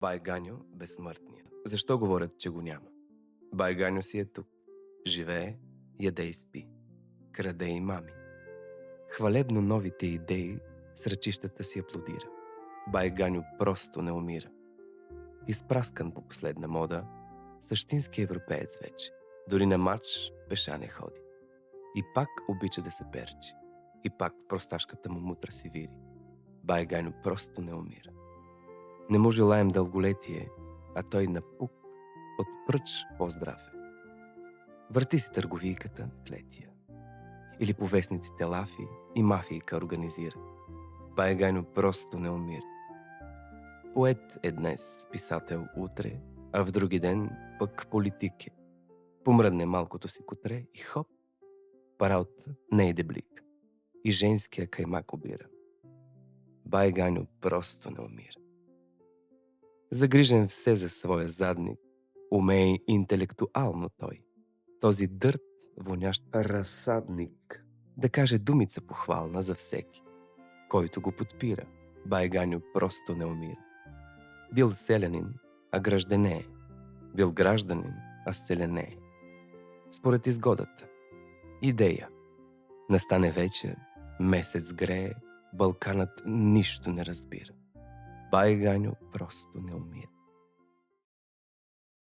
Бай Ганьо безсмъртния. Защо говорят, че го няма? Бай Ганьо си е тук. Живее, яде и спи. Краде и мами. Хвалебно новите идеи с ръчищата си аплодира. Бай Ганьо просто не умира. Изпраскан по последна мода, същински европеец вече. Дори на матч пеша не ходи. И пак обича да се перчи. И пак просташката му мутра си вири. Бай Ганьо просто не умира. Не му желаем дълголетие, а той напук от пръч по-здрав е. Върти си търговийката в Летия. Или по вестниците лафи и мафийка организира. Бай Ганьо просто не умира. Поет е днес, писател утре, а в други ден пък политик е. Помръдне малкото си котре и хоп, пара от нейде блик. И женския каймак обира. Бай Ганьо просто не умира. Загрижен все за своя задник, умее интелектуално той. Този дърт, вонящ разсадник, да каже думица похвална за всеки, който го подпира. Бай Ганьо просто не умира. Бил селянин, а граждане е. Бил гражданин, а селяне е. Според изгодата. Идея. Настане вечер, месец грее, Балканът нищо не разбира. Бай Ганьо просто не умира.